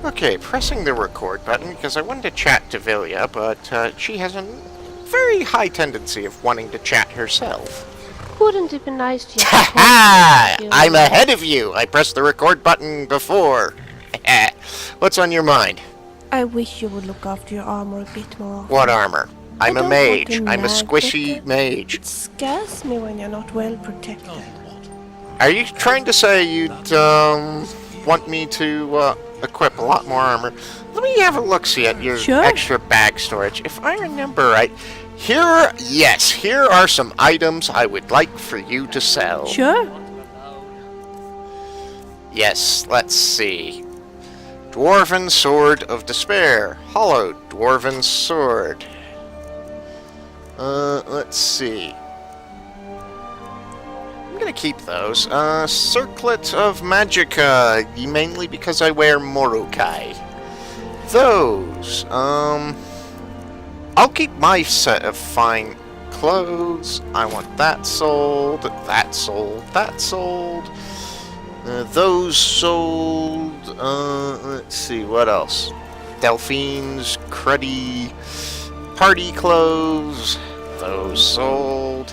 Okay, pressing the record button because I wanted to chat to Vilya, but she has a very high tendency of wanting to chat herself. Wouldn't it be nice to Ha ha! I'm ahead of you! I pressed the record button before. What's on your mind? I wish you would look after your armor a bit more often. What armor? I'm a mage. I'm a nag, squishy but, mage. It scares me when you're not well protected. Are you trying to say you'd want me to equip a lot more armor? Let me have a look-see at your extra bag storage. If I remember right, here are some items I would like for you to sell. Sure. Yes, let's see. Dwarven Sword of Despair. Hollowed Dwarven Sword. Let's see. I'm gonna keep those. Circlet of Magicka, mainly because I wear Morokai. Those, I'll keep my set of fine clothes. I want that sold, that sold, that sold. Those sold. Let's see, what else? Delphine's cruddy party clothes. Those sold.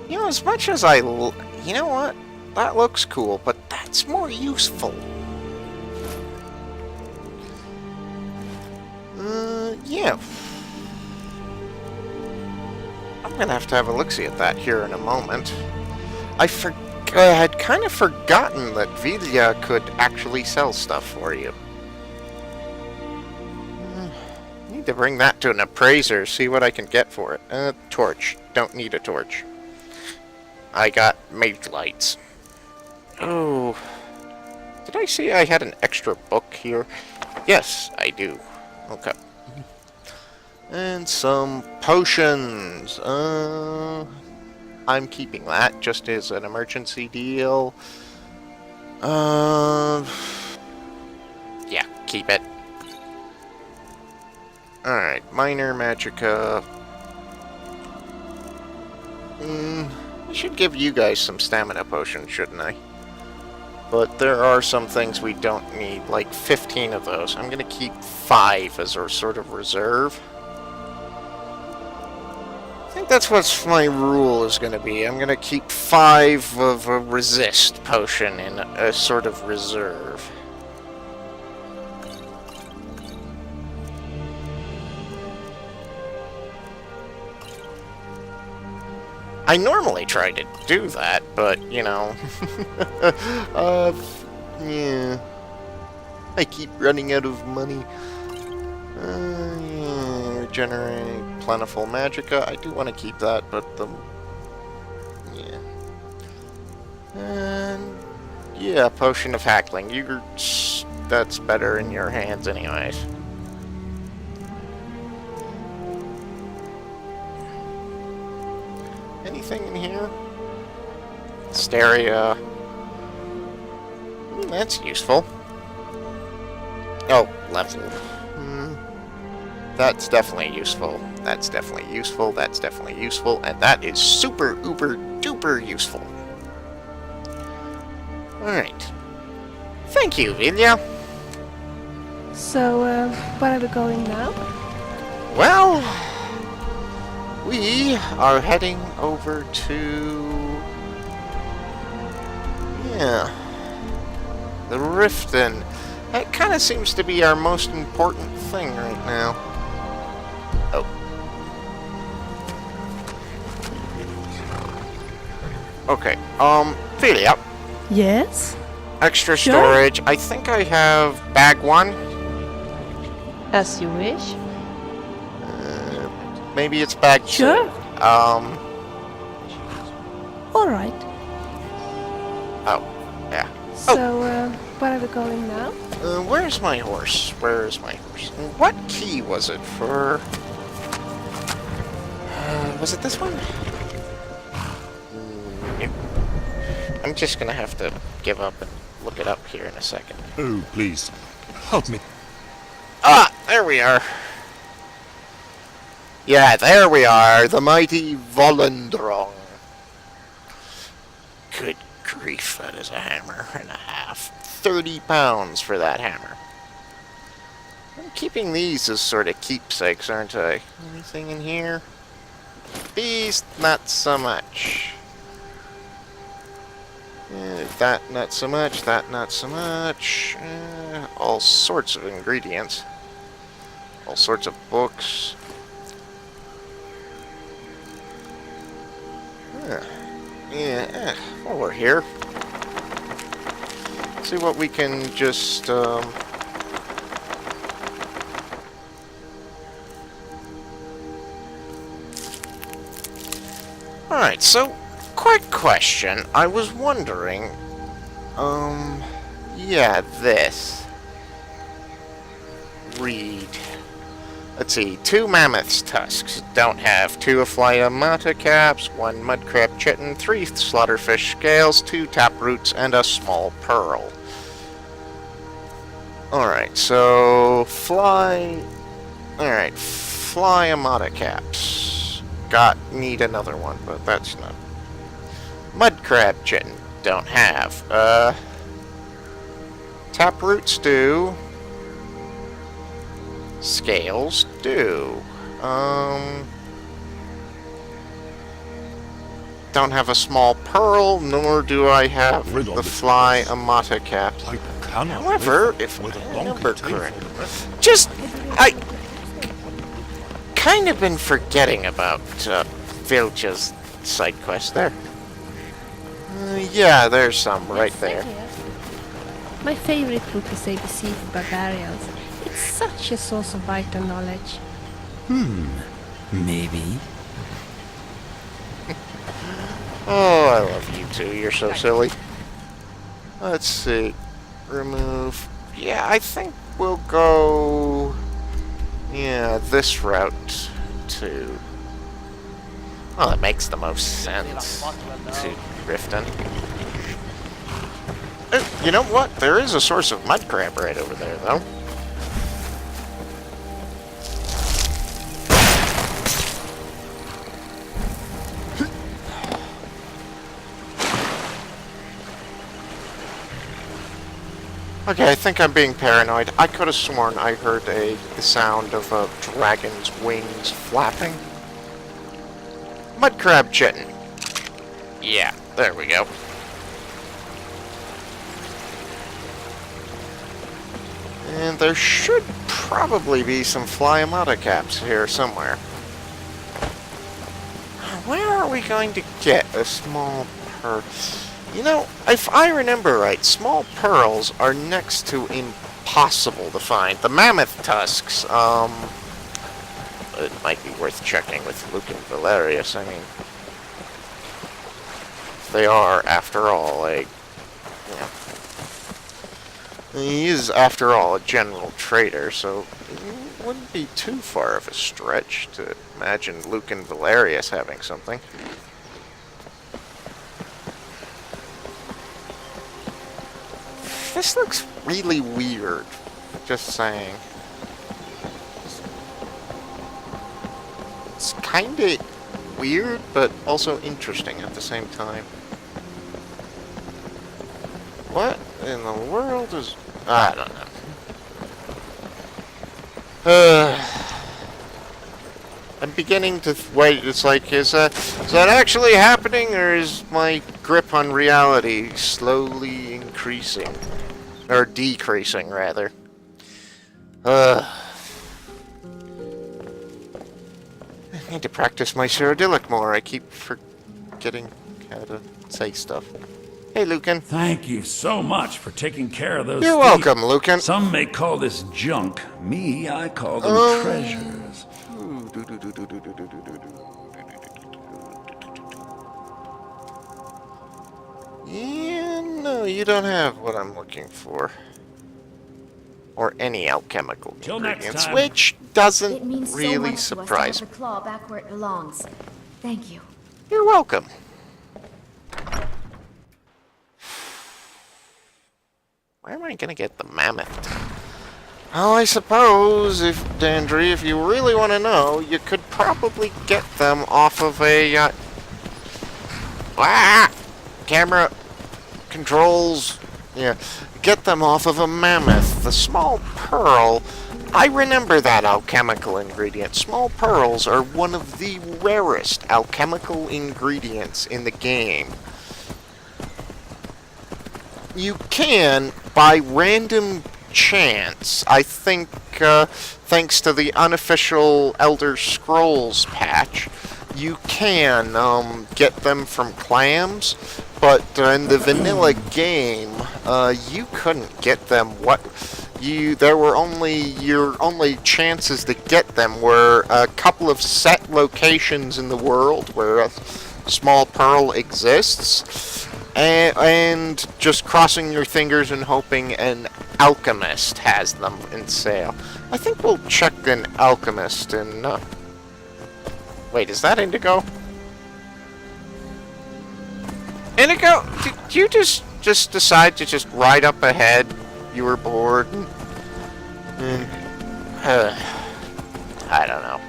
You know, as much as you know what? That looks cool, but that's more useful. Yeah. I'm gonna have to have a look-see at that here in a moment. I had kind of forgotten that Vilya could actually sell stuff for you. Need to bring that to an appraiser, see what I can get for it. Torch. Don't need a torch. I got mage lights. Oh. Did I see I had an extra book here? Yes, I do. Okay. And some potions. I'm keeping that just as an emergency deal. Yeah, keep it. Alright, minor magicka. I should give you guys some stamina potions, shouldn't I? But there are some things we don't need, like 15 of those. I'm gonna keep 5 as our sort of reserve. I think that's what my rule is gonna be. I'm gonna keep 5 of a resist potion in a sort of reserve. I normally try to do that, but, you know, yeah, I keep running out of money. Yeah, regenerate plentiful magicka. I do want to keep that, but yeah. And, yeah, potion of hackling. That's better in your hands anyways. Anything in here? Stereo. That's useful. Oh, level. That's definitely useful. That's definitely useful. That's definitely useful. And that is super, uber, duper useful. Alright. Thank you, Vilya. So, where are we going now? Well, we are heading over to... yeah. The Riften. That kind of seems to be our most important thing right now. Oh. Okay, Vilya. Yes? Extra storage. I think I have bag 1. As you wish. Maybe it's bag 2. Sure. Alright. Oh, yeah. So, where are we going now? Where's my horse? Where is my horse? What key was it for? Was it this one? No. I'm just gonna have to give up and look it up here in a second. Oh, please. Help me. Ah, there we are. Yeah, there we are. The mighty Volendrong. Good grief. grief, that is a hammer and a half. 30 pounds for that hammer. I'm keeping these as sort of keepsakes, aren't I? Anything in here? These, not so much. That, not so much. That, not so much. All sorts of ingredients. All sorts of books. Yeah, while we're here, see what we can just, Alright, so, quick question. I was wondering, yeah, this. Read. Let's see, 2 mammoth's tusks. Don't have 2 Aflyamata caps, 1 mudcrab chitin, 3 slaughterfish scales, 2 taproots, and a small pearl. Alright, so Alright, Flyamata caps. Need another one, but that's not. Mudcrab chitin. Don't have. Taproots do. Scales do. Don't have a small pearl, nor do I have the Flyamata cap. However, if I remember correctly, I kind of been forgetting about Vilcha's side quest there. Yeah, there's some right there. My favorite book is ABC Barbarians. It's such a source of vital knowledge. Maybe. Oh, I love you too. You're so silly. Let's see. Remove. Yeah, I think we'll go... Yeah, this route to... Well, it makes the most sense to Riften. You know what? There is a source of mudcrab right over there, though. Okay, I think I'm being paranoid. I could have sworn I heard the sound of a dragon's wings flapping. Mudcrab chitin. Yeah, there we go. And there should probably be some Flyamata caps here somewhere. Where are we going to get a small pearl? You know, if I remember right, small pearls are next to impossible to find. The mammoth tusks, it might be worth checking with Luke and Valerius. I mean, they are, after all, he is, after all, a general trader, so it wouldn't be too far of a stretch to imagine Luke and Valerius having something. This looks really weird, just saying. It's kinda weird, but also interesting at the same time. What in the world is... I don't know. I'm beginning to wait. It's like, is that actually happening, or is my grip on reality slowly increasing? Or decreasing, rather. I need to practice my Cyrodiilic more. I keep forgetting how to say stuff. Hey, Lucan. Thank you so much for taking care of those You're thieves. welcome, Lucan. Some may call this junk. Me, I call them treasures. Yeah, no, you don't have what I'm looking for. Or any alchemical Till next ingredients, time. which doesn't It means so really much surprise to me. us to have the claw back where it belongs. Thank you. You're welcome. Where am I gonna get the mammoth? Oh, I suppose, Dandry, if you really want to know, you could probably get them off of a, camera. controls, yeah, get them off of a mammoth. The small pearl, I remember that alchemical ingredient. Small pearls are one of the rarest alchemical ingredients in the game. You can, by random chance, I think, thanks to the unofficial Elder Scrolls patch, you can get them from clams, but in the vanilla game, you couldn't get them. Your only chances to get them were a couple of set locations in the world where a small pearl exists, and just crossing your fingers and hoping an alchemist has them in sale. I think we'll check an alchemist and, wait, is that Indigo? Indigo, did you just decide to just ride up ahead? You were bored? I don't know.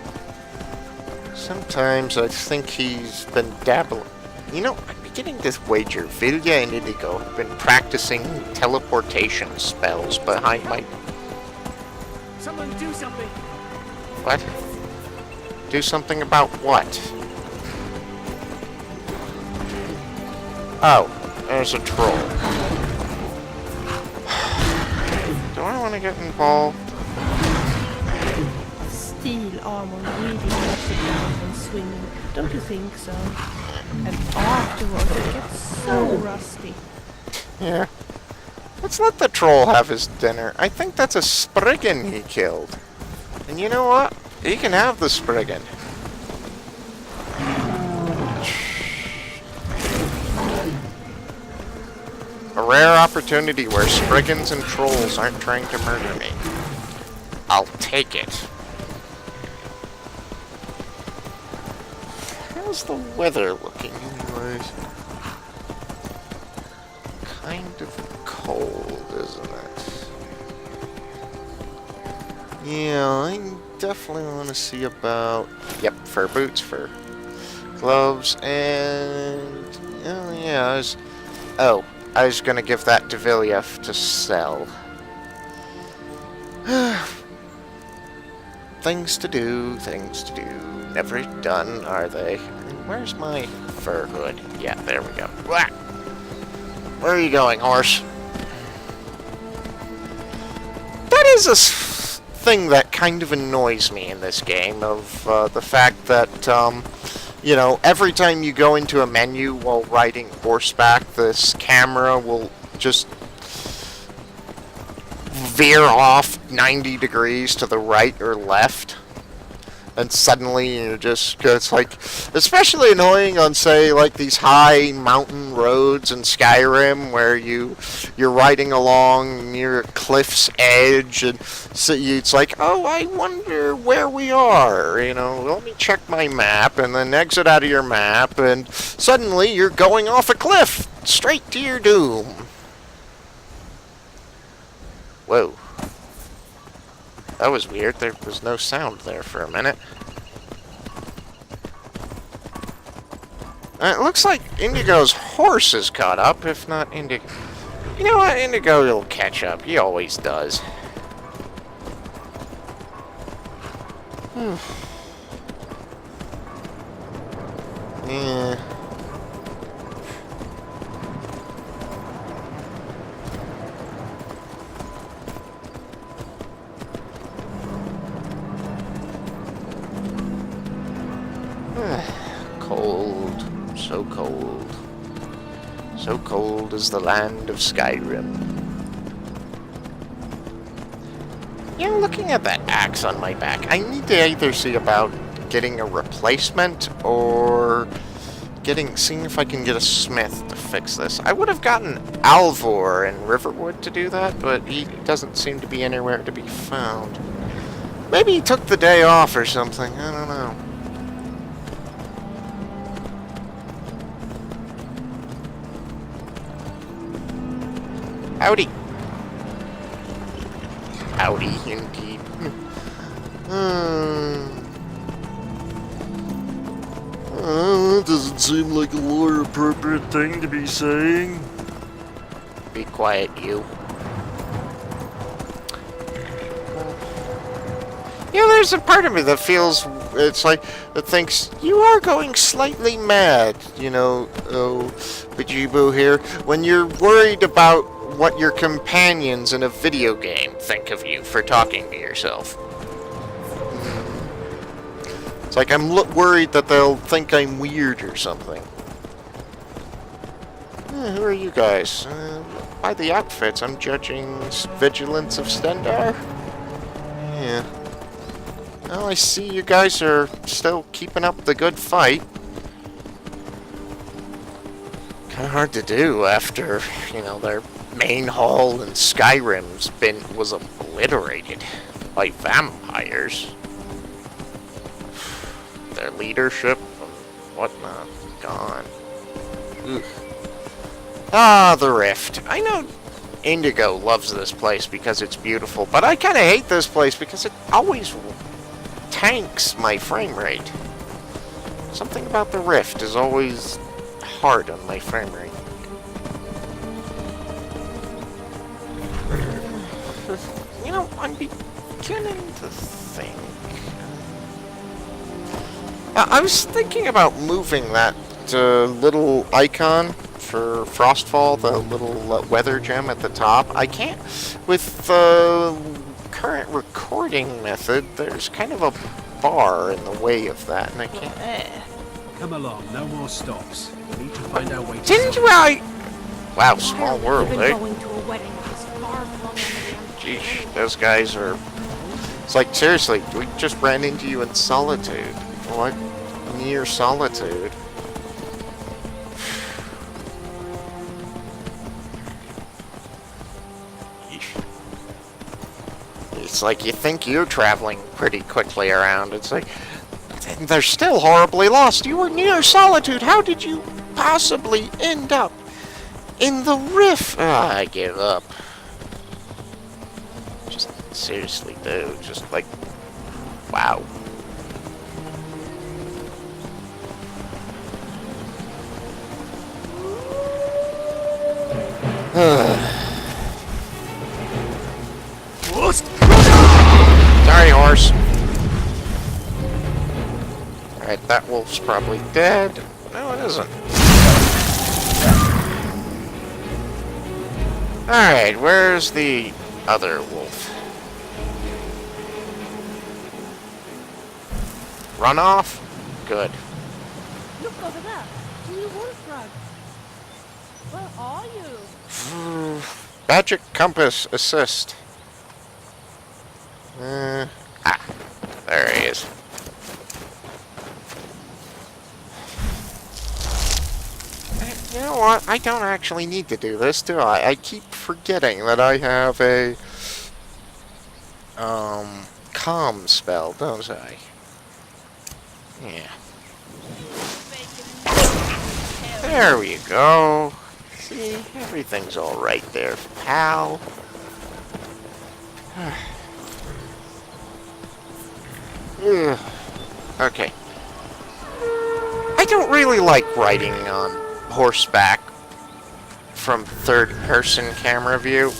Sometimes I think he's been dabbling. You know, I'm beginning to wager Vilya and Indigo have been practicing teleportation spells behind my... Someone do something! What? Do something about what? Oh, there's a troll. Do I want to get involved? Steel armor really makes it down when swinging, don't you think so? And afterwards it gets so rusty. Yeah. Let's let the troll have his dinner. I think that's a Spriggan he killed. And you know what? He can have the Spriggan. A rare opportunity where Spriggans and trolls aren't trying to murder me. I'll take it. How's the weather looking anyways? Kind of cold, isn't it? Yeah, I definitely want to see about... Yep, fur boots, fur gloves, and... Oh, yeah, I was gonna give that to Vilya to sell. Things to do, things to do. Never done, are they? Where's my fur hood? Yeah, there we go. Whack! Where are you going, horse? That is a thing that kind of annoys me in this game, of the fact that, you know, every time you go into a menu while riding horseback, this camera will just veer off 90 degrees to the right or left. And suddenly you just, it's like, especially annoying on, say, like these high mountain roads in Skyrim where you're riding along near a cliff's edge, and so it's like, oh, I wonder where we are, you know, let me check my map, and then exit out of your map, and suddenly you're going off a cliff, straight to your doom. Whoa. That was weird. There was no sound there for a minute. It looks like Indigo's horse is caught up, if not Indigo. You know what? Indigo will catch up. He always does. Yeah. Cold, so cold. So cold is the land of Skyrim. You know, looking at that axe on my back, I need to either see about getting a replacement or seeing if I can get a smith to fix this. I would have gotten Alvor in Riverwood to do that, but he doesn't seem to be anywhere to be found. Maybe he took the day off or something, I don't know. Howdy. Howdy, indeed. That doesn't seem like a lore-appropriate thing to be saying. Be quiet, you. You know, there's a part of me that feels, it's like, that thinks, you are going slightly mad, you know, oh, Bageboo here, when you're worried about what your companions in a video game think of you for talking to yourself. It's like I'm worried that they'll think I'm weird or something. Who are you guys? By the outfits, I'm judging Vigilance of Stendarr. Yeah. Well, I see you guys are still keeping up the good fight. Kind of hard to do after, you know, their main hall in Skyrim's was obliterated by vampires. Their leadership and whatnot gone. Ugh. Ah, the Rift. I know Indigo loves this place because it's beautiful, but I kind of hate this place because it always tanks my frame rate. Something about the Rift is always hard on my frame rate. You know, I'm beginning to think. I was thinking about moving that little icon for Frostfall, the little weather gem at the top. I can't, with the current recording method, there's kind of a bar in the way of that, and I can't. Come along, no more stops. We need to find our way to Didn't you? Wow, small world, Even eh? going to a wedding is far from Geesh, those guys are. It's like, seriously, we just ran into you in solitude. What? Near solitude. It's like you think you're traveling pretty quickly around. It's like, they're still horribly lost. You were near solitude. How did you possibly end up in the Rift? Ah, I give up. Just seriously, dude. Just like, wow. Sorry, horse. Alright, that wolf's probably dead. No, it isn't. Alright, where's the other wolf? Run off? Good. Look over there. New wolf rug. Where are you? Magic compass assist. There he is. You know what? I don't actually need to do this, do I? I keep forgetting that I have a calm spell, don't I? Yeah. There we go. See, everything's all right there, pal. Okay. I don't really like riding on horseback from third-person camera view.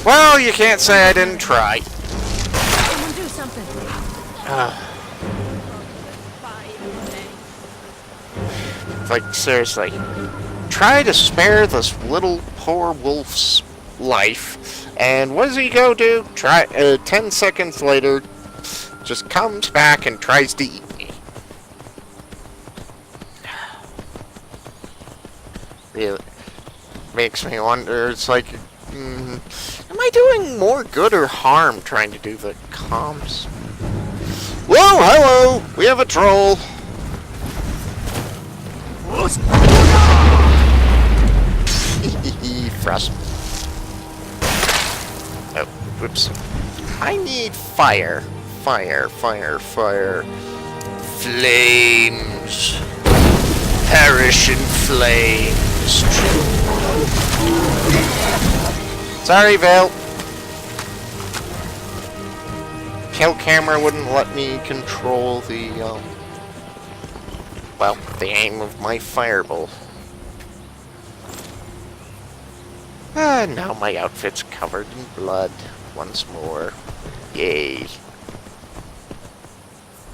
Well, you can't say I didn't try. Someone do something. Like, seriously. Try to spare this little poor wolf's life, and what does he go do? 10 seconds later, just comes back and tries to eat me. Really makes me wonder. It's like, am I doing more good or harm trying to do the comms? Whoa, hello! We have a troll. Frost. Oh, whoops. I need fire. Fire, fire, fire. Flames. Perish in flames. Sorry, Vale. Kill camera wouldn't let me control the, well, the aim of my fireball. Now my outfit's covered in blood once more. Yay.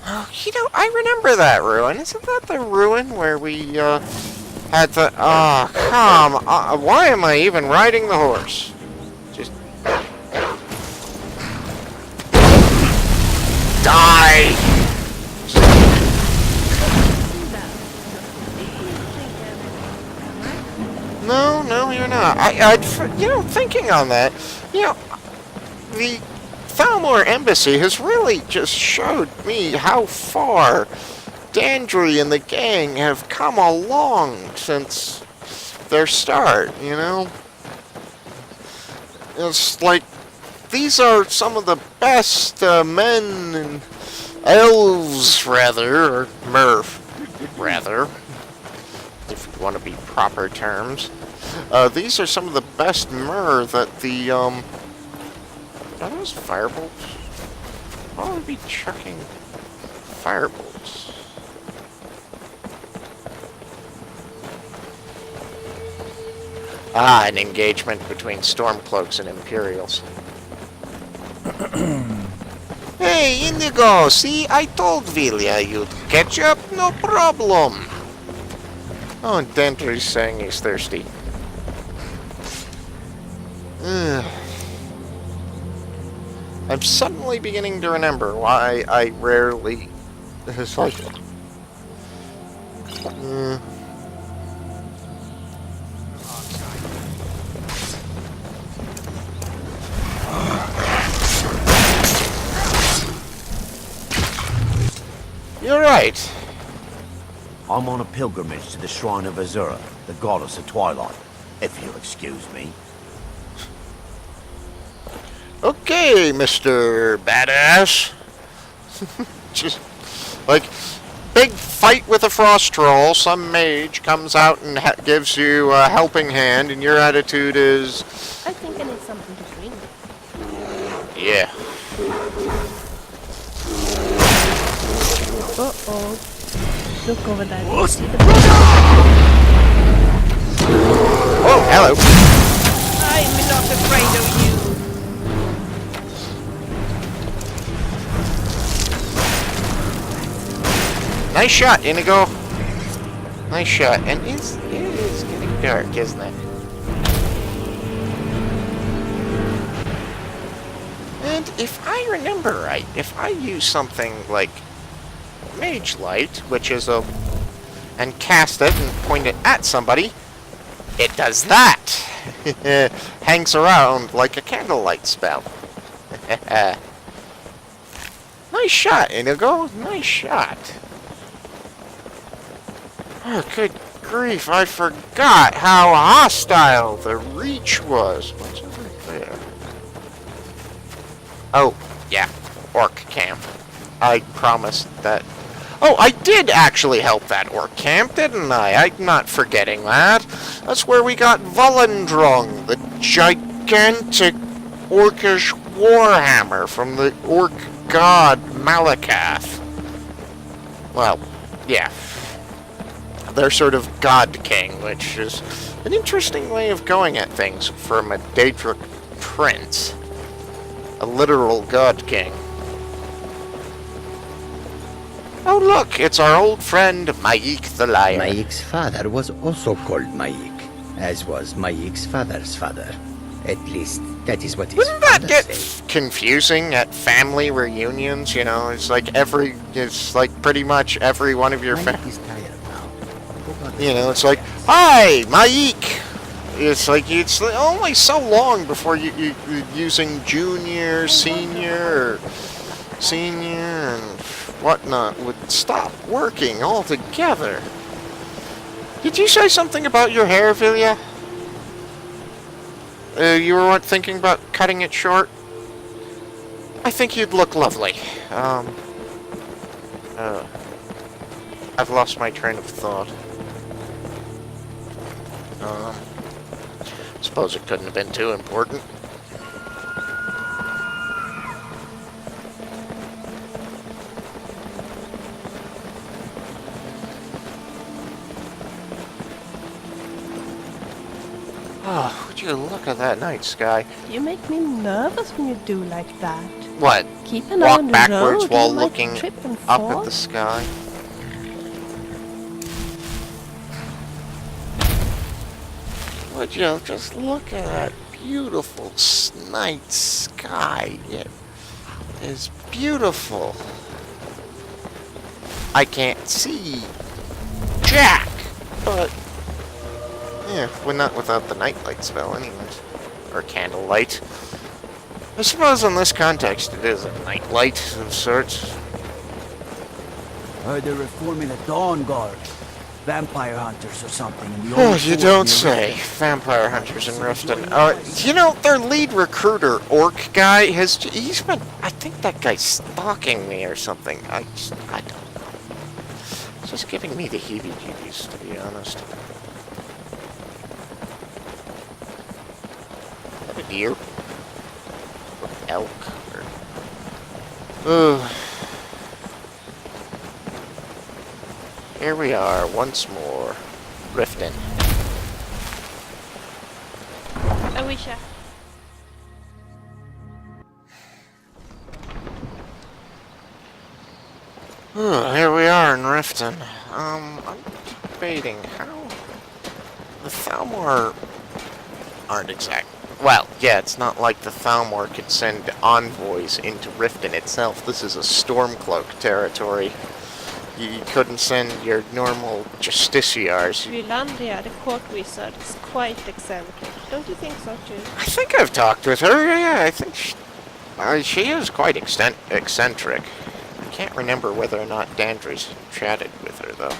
Oh, you know, I remember that ruin. Isn't that the ruin where we, had the... Oh, come on. Why am I even riding the horse? Just... Die! No, you're not. You know, thinking on that, you know, the Thalmor Embassy has really just showed me how far Dandry and the gang have come along since their start, you know? It's like, these are some of the best men and elves, rather, or merf, rather, if you want to be proper terms. These are some of the best mer that the, are those firebolts? Why would we be chucking firebolts? Ah, an engagement between Stormcloaks and Imperials. Hey, Indigo, see, I told Vilya you'd catch up, no problem. Oh, and Dendry's saying he's thirsty. I'm suddenly beginning to remember why I rarely... It's like... You're right. I'm on a pilgrimage to the shrine of Azura, the goddess of twilight, if you'll excuse me. Okay, Mr. Badass. Just, like, big fight with a frost troll, some mage comes out and gives you a helping hand, and your attitude is... I think I need something to drink. Yeah. Uh-oh. Look over there. Oh, hello. I'm not afraid of you. Nice shot, Inigo. Nice shot. And it is getting dark, isn't it? And if I remember right, if I use something like Mage Light, which is a... and cast it and point it at somebody, it does that. Hangs around like a candlelight spell. Nice shot, Inigo. Nice shot. Oh, good grief, I forgot how hostile the Reach was. What's over there? Oh, yeah, Orc camp. I promised that... Oh, I did actually help that Orc camp, didn't I? I'm not forgetting that. That's where we got Volendrung, the gigantic Orcish warhammer from the Orc god Malakath. Well, yeah. Their sort of god king, which is an interesting way of going at things from a Daedric prince. A literal god king. Oh look, it's our old friend Maik the Liar. Maik's father was also called Maik, as was Maik's father's father. At least, that is what his Wouldn't that father get said. confusing at family reunions, you know? It's like pretty much every one of your Maik is tired now. You know, it's like, hi, Maik! It's like, it's only so long before you're using junior, senior, and whatnot would stop working altogether. Did you say something about your hair, Vilya? You were thinking about cutting it short? I think you'd look lovely. I've lost my train of thought. Suppose it couldn't have been too important. Oh, would you look at that night sky? You make me nervous when you do like that. What? Keep an eye Walk on the backwards road, while you might looking trip and up fall. at the sky? Would you just look at that beautiful night sky? It is beautiful. I can't see Jack, but yeah, well, not without the nightlight spell, anyways, or candlelight. I suppose in this context it is a nightlight of sorts. Heard they're reforming the Dawn Guard. Vampire hunters or something in the Oh, old you fort don't near say. Riften. Vampire hunters in Riften. You know, their lead recruiter, Orc guy, he's been, I think that guy's stalking me or something. I don't know. It's just giving me the heebie-jeebies, to be honest. Is that a deer? Or elk? Or... Here we are, once more. Riften. I wish I... Here we are in Riften. I'm debating how... The Thalmor aren't exact. Well, yeah, it's not like the Thalmor could send envoys into Riften itself. This is a Stormcloak territory. You couldn't send your normal justiciars. Rylandia, the court wizard, is quite eccentric. Don't you think so too? I think I've talked with her. Yeah, I think she is quite eccentric. I can't remember whether or not Dandry's chatted with her though.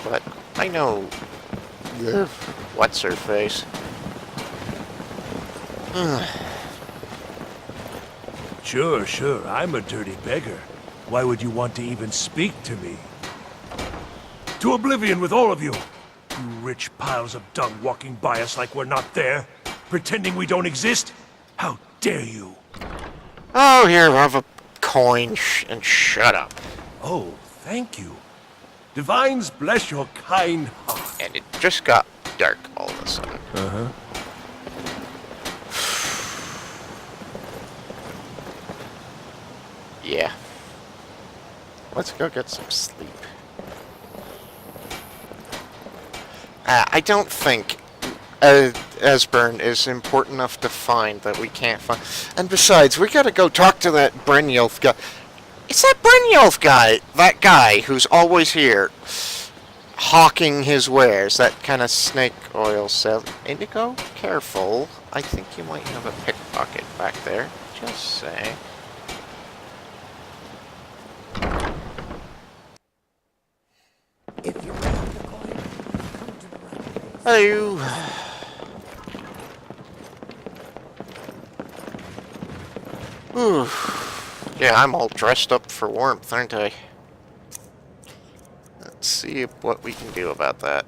But I know. What's her face? Sure, I'm a dirty beggar. Why would you want to even speak to me? To oblivion with all of you! You rich piles of dung walking by us like we're not there, pretending we don't exist? How dare you! Oh, here, have a coin and shut up. Oh, thank you. Divines bless your kind heart. And it just got dark all of a sudden. Uh-huh. Yeah. Let's go get some sleep. I don't think Esbern is important enough to find that we can't find. And besides, we gotta go talk to that Brynjolf guy. It's that Brynjolf guy, that guy who's always here, hawking his wares, that kind of snake oil sell. Indigo, careful. I think you might have a pickpocket back there. Just say. If you want the coin, come to the right place. Hello. Ooh. Yeah, I'm all dressed up for warmth, aren't I? Let's see what we can do about that.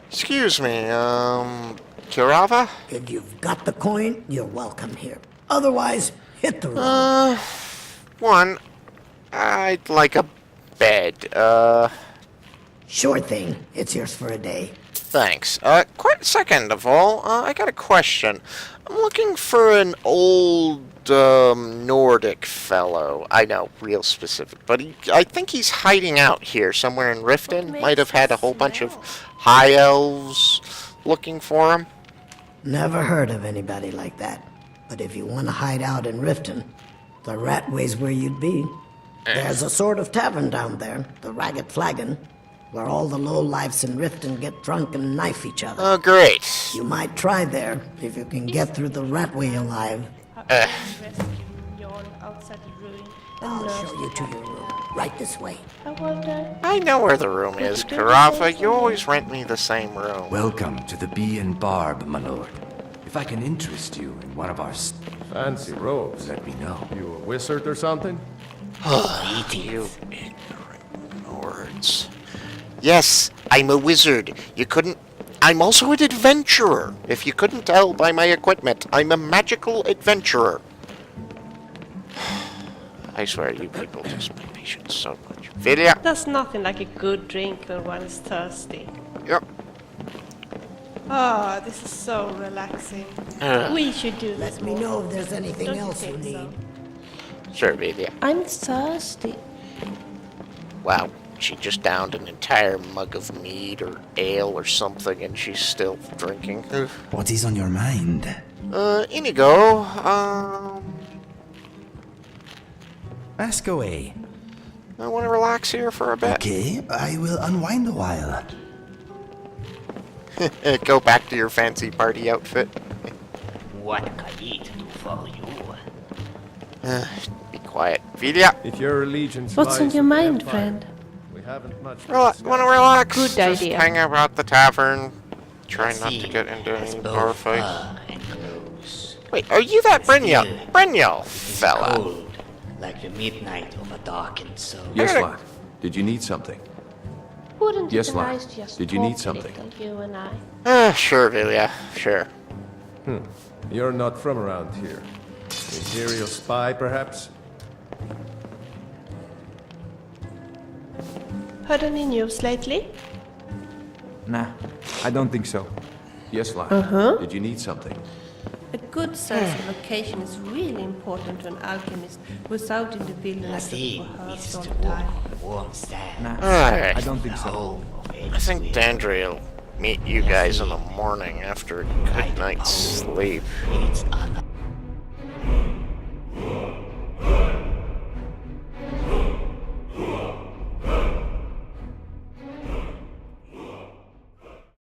Excuse me, Kirava? If you've got the coin, you're welcome here. Otherwise, hit the road. One, I'd like a bed. Sure thing. It's yours for a day. Thanks. Second of all, I got a question. I'm looking for an old, Nordic fellow. I know, real specific, but I think he's hiding out here somewhere in Riften. Might have had a whole bunch of high elves looking for him. Never heard of anybody like that. But if you want to hide out in Riften, the Ratway's where you'd be. There's a sort of tavern down there, the Ragged Flagon, where all the lowlifes in Riften get drunk and knife each other. Oh, great. You might try there, if you can get through the Ratway alive. I'll show you to your room. Right this way. I know where the room is, Carafa. You always rent me the same room. Welcome to the Bee and Barb, my lord. If I can interest you in one of our fancy robes, let me know. You a wizard or something? You ignorant nords. Yes, I'm a wizard. You couldn't... I'm also an adventurer. If you couldn't tell by my equipment, I'm a magical adventurer. I swear, you people test my patience so much. Vidya! There's nothing like a good drink when one is thirsty. Yep. Oh, this is so relaxing. We should do this. Let me know if there's anything Don't you else you think need. so? Sure, Vidya. I'm thirsty. Wow, she just downed an entire mug of mead or ale or something, and she's still drinking. What is on your mind? Inigo, Ask away. I want to relax here for a bit. Okay, I will unwind a while. Go back to your fancy party outfit. What can I do for you? Be quiet. Vidya! If your allegiance What's on lies your with the mind, Empire, friend? we haven't much to Want to discuss. relax? Good Just idea. hang out at the tavern. Try not to get into any bar fights. Wait, are you that Brynjol fella? Cold, like the midnight of a darkened soul. Yes, lad. Did you need something? Wouldn't Yes, it be lad. nice just Did you need talk a something? little, you and I? Sure, Vidya. Sure. You're not from around here. Imperial spy, perhaps? Heard any news lately? Nah, I don't think so. Yes, lad. Did you need something? A good sense of location is really important to an alchemist who's out in the wilderness looking for herbs all the time. Warm sand. Alright. I don't think so. Home of I think Dandriel will meet you guys in the morning after a good night's sleep. It's an